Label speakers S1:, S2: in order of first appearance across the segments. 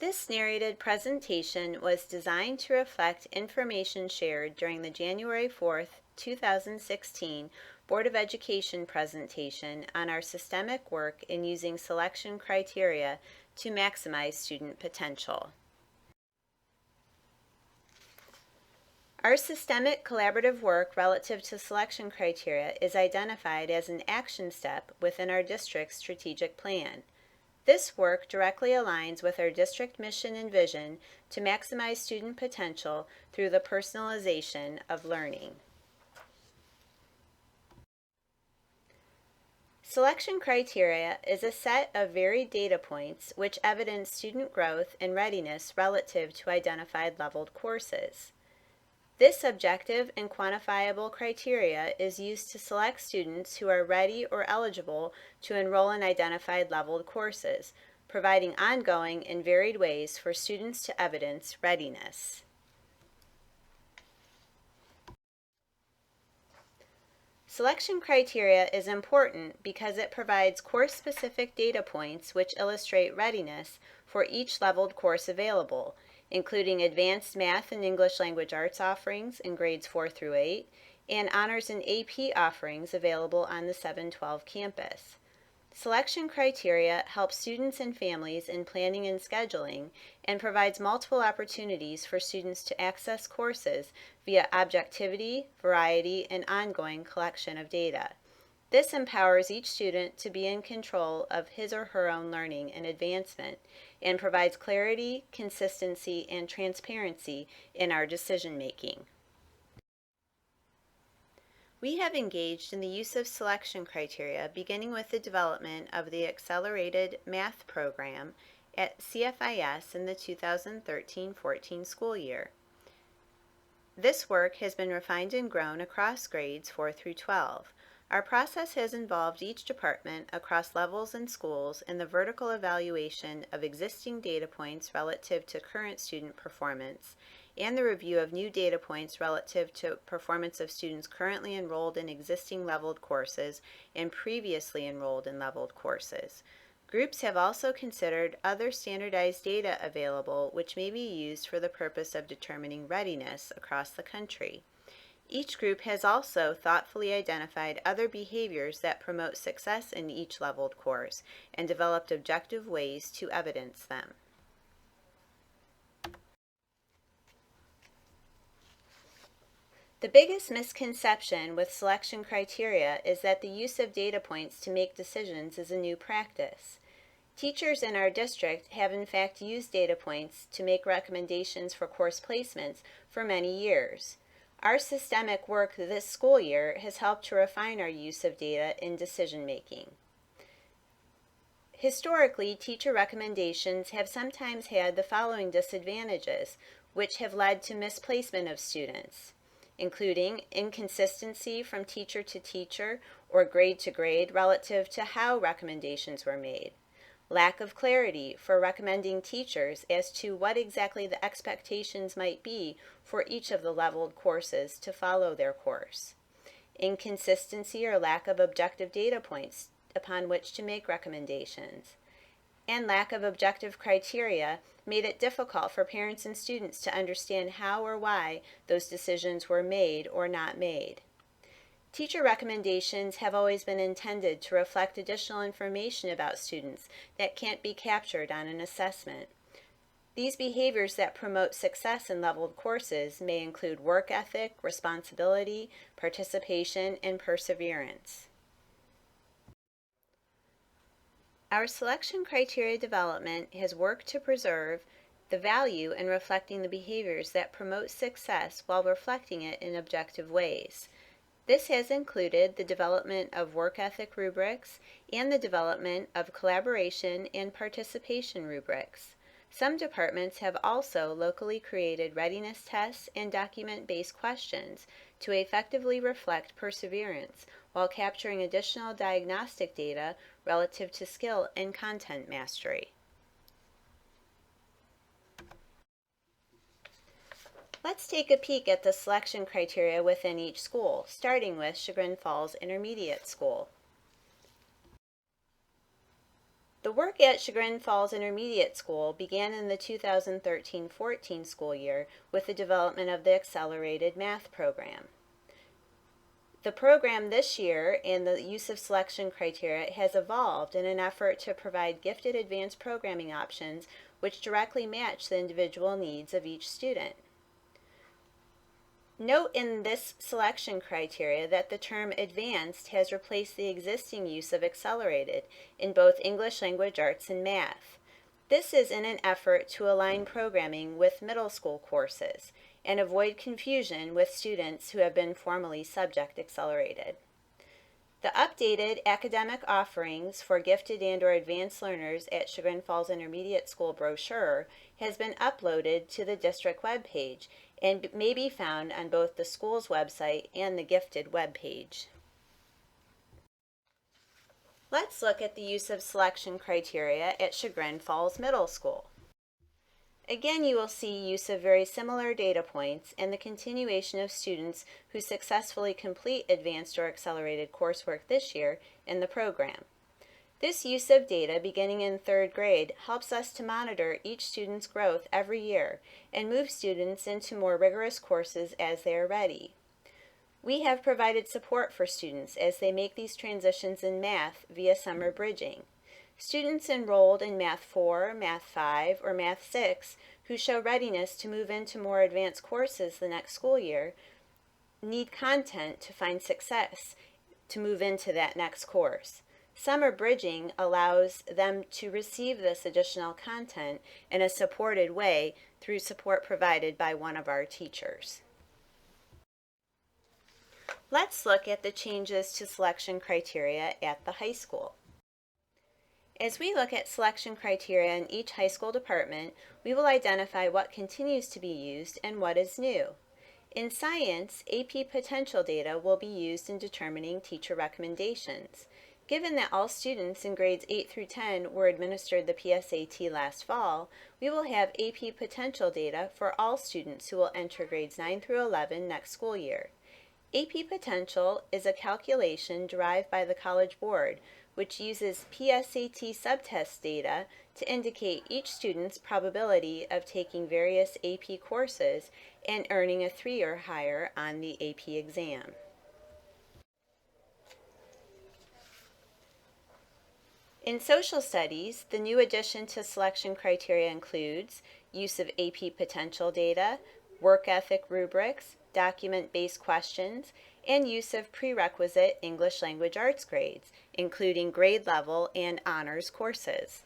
S1: This narrated presentation was designed to reflect information shared during the January 4th, 2016 Board of Education presentation on our systemic work in using selection criteria to maximize student potential. Our systemic collaborative work relative to selection criteria is identified as an action step within our district's strategic plan. This work directly aligns with our district mission and vision to maximize student potential through the personalization of learning. Selection criteria is a set of varied data points which evidence student growth and readiness relative to identified leveled courses. This objective and quantifiable criteria is used to select students who are ready or eligible to enroll in identified leveled courses, providing ongoing and varied ways for students to evidence readiness. Selection criteria is important because it provides course-specific data points which illustrate readiness for each leveled course available, including advanced math and English language arts offerings in grades 4 through 8, and honors and AP offerings available on the 712 campus. Selection criteria helps students and families in planning and scheduling and provides multiple opportunities for students to access courses via objectivity, variety, and ongoing collection of data. This empowers each student to be in control of his or her own learning and advancement and provides clarity, consistency, and transparency in our decision making. We have engaged in the use of selection criteria beginning with the development of the Accelerated Math program at CFIS in the 2013-14 school year. This work has been refined and grown across grades 4 through 12. Our process has involved each department across levels and schools in the vertical evaluation of existing data points relative to current student performance and the review of new data points relative to performance of students currently enrolled in existing leveled courses and previously enrolled in leveled courses. Groups have also considered other standardized data available which may be used for the purpose of determining readiness across the country. Each group has also thoughtfully identified other behaviors that promote success in each leveled course and developed objective ways to evidence them. The biggest misconception with selection criteria is that the use of data points to make decisions is a new practice. Teachers in our district have in fact used data points to make recommendations for course placements for many years. Our systemic work this school year has helped to refine our use of data in decision making. Historically, teacher recommendations have sometimes had the following disadvantages, which have led to misplacement of students, including inconsistency from teacher to teacher or grade to grade relative to how recommendations were made, lack of clarity for recommending teachers as to what exactly the expectations might be for each of the leveled courses to follow their course, inconsistency or lack of objective data points upon which to make recommendations, and lack of objective criteria made it difficult for parents and students to understand how or why those decisions were made or not made. Teacher recommendations have always been intended to reflect additional information about students that can't be captured on an assessment. These behaviors that promote success in leveled courses may include work ethic, responsibility, participation, and perseverance. Our selection criteria development has worked to preserve the value in reflecting the behaviors that promote success while reflecting it in objective ways. This has included the development of work ethic rubrics and the development of collaboration and participation rubrics. Some departments have also locally created readiness tests and document-based questions to effectively reflect perseverance while capturing additional diagnostic data relative to skill and content mastery. Let's take a peek at the selection criteria within each school, starting with Chagrin Falls Intermediate School. The work at Chagrin Falls Intermediate School began in the 2013-14 school year with the development of the Accelerated Math program. The program this year and the use of selection criteria has evolved in an effort to provide gifted advanced programming options which directly match the individual needs of each student. Note in this selection criteria that the term advanced has replaced the existing use of accelerated in both English language arts and math. This is in an effort to align programming with middle school courses and avoid confusion with students who have been formally subject accelerated. The updated academic offerings for gifted and/or advanced learners at Chagrin Falls Intermediate School brochure has been uploaded to the district webpage and may be found on both the school's website and the gifted webpage. Let's look at the use of selection criteria at Chagrin Falls Middle School. Again, you will see use of very similar data points and the continuation of students who successfully complete advanced or accelerated coursework this year in the program. This use of data beginning in 3rd grade helps us to monitor each student's growth every year and move students into more rigorous courses as they are ready. We have provided support for students as they make these transitions in math via summer bridging. Students enrolled in Math 4, Math 5, or Math 6 who show readiness to move into more advanced courses the next school year need content to find success to move into that next course. Summer bridging allows them to receive this additional content in a supported way through support provided by one of our teachers. Let's look at the changes to selection criteria at the high school. As we look at selection criteria in each high school department, we will identify what continues to be used and what is new. In science, AP potential data will be used in determining teacher recommendations. Given that all students in grades 8 through 10 were administered the PSAT last fall, we will have AP potential data for all students who will enter grades 9 through 11 next school year. AP potential is a calculation derived by the College Board, which uses PSAT subtest data to indicate each student's probability of taking various AP courses and earning a 3 or higher on the AP exam. In social studies, the new addition to selection criteria includes use of AP potential data, work ethic rubrics, document-based questions, and use of prerequisite English language arts grades, including grade level and honors courses.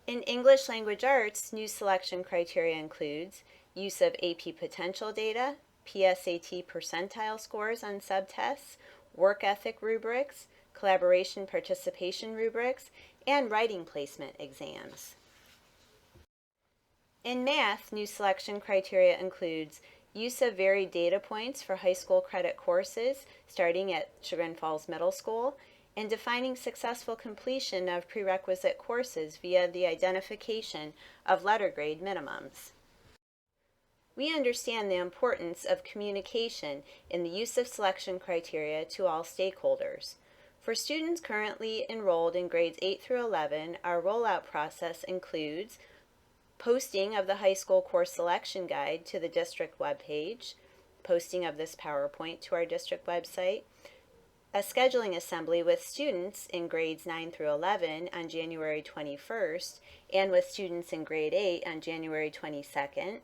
S1: In English language arts, new selection criteria includes use of AP potential data, PSAT percentile scores on subtests, work ethic rubrics, collaboration participation rubrics, and writing placement exams. In math, new selection criteria includes use of varied data points for high school credit courses starting at Chagrin Falls Middle School, and defining successful completion of prerequisite courses via the identification of letter grade minimums. We understand the importance of communication in the use of selection criteria to all stakeholders. For students currently enrolled in grades 8 through 11, our rollout process includes posting of the high school course selection guide to the district webpage, posting of this PowerPoint to our district website, a scheduling assembly with students in grades 9 through 11 on January 21st and with students in grade 8 on January 22nd,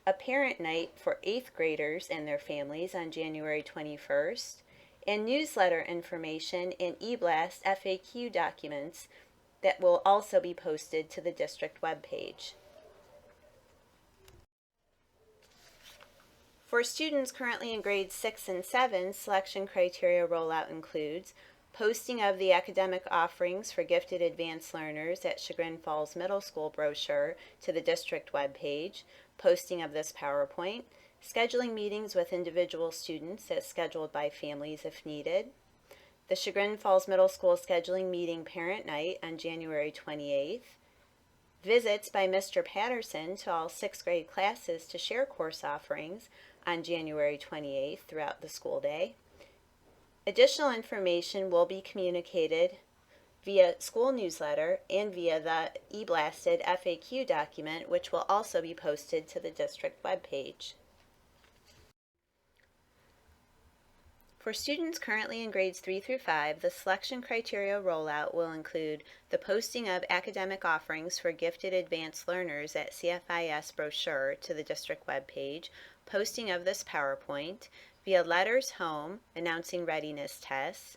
S1: a parent night for 8th graders and their families on January 21st, and newsletter information and eBlast FAQ documents that will also be posted to the district webpage. For students currently in grades 6 and 7, selection criteria rollout includes posting of the academic offerings for gifted advanced learners at Chagrin Falls Middle School brochure to the district webpage, posting of this PowerPoint, scheduling meetings with individual students as scheduled by families if needed, the Chagrin Falls Middle School scheduling meeting parent night on January 28th, visits by Mr. Patterson to all 6th grade classes to share course offerings on January 28th throughout the school day. Additional information will be communicated via school newsletter, and via the e-blasted FAQ document, which will also be posted to the district webpage. For students currently in grades 3 through 5, the selection criteria rollout will include the posting of academic offerings for gifted advanced learners at CFIS brochure to the district webpage, posting of this PowerPoint, via letters home announcing readiness tests,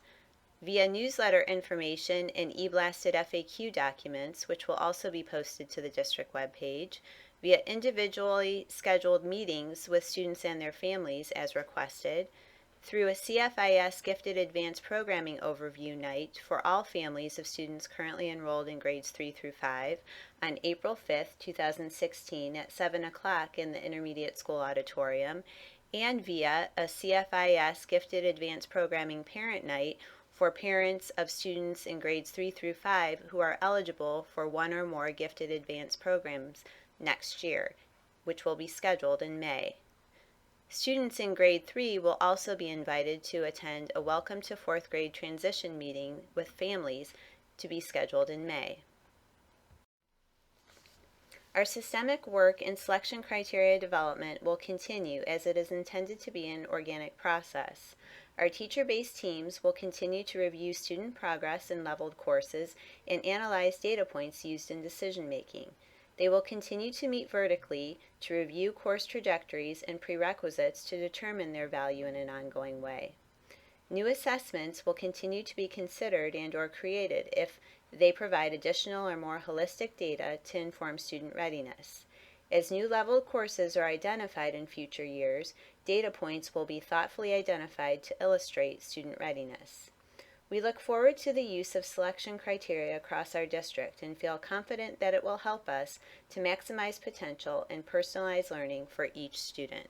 S1: via newsletter information and e-blasted FAQ documents, which will also be posted to the district webpage, via individually scheduled meetings with students and their families as requested, through a CFIS Gifted Advanced Programming Overview Night for all families of students currently enrolled in grades 3 through 5 on April 5th, 2016 at 7 o'clock in the Intermediate School Auditorium, and via a CFIS Gifted Advanced Programming Parent Night for parents of students in grades 3 through 5 who are eligible for one or more Gifted Advanced programs next year, which will be scheduled in May. Students in grade 3 will also be invited to attend a Welcome to 4th Grade transition meeting with families to be scheduled in May. Our systemic work in selection criteria development will continue as it is intended to be an organic process. Our teacher-based teams will continue to review student progress in leveled courses and analyze data points used in decision making. They will continue to meet vertically to review course trajectories and prerequisites to determine their value in an ongoing way. New assessments will continue to be considered and/or created if they provide additional or more holistic data to inform student readiness. As new leveled courses are identified in future years, data points will be thoughtfully identified to illustrate student readiness. We look forward to the use of selection criteria across our district and feel confident that it will help us to maximize potential and personalize learning for each student.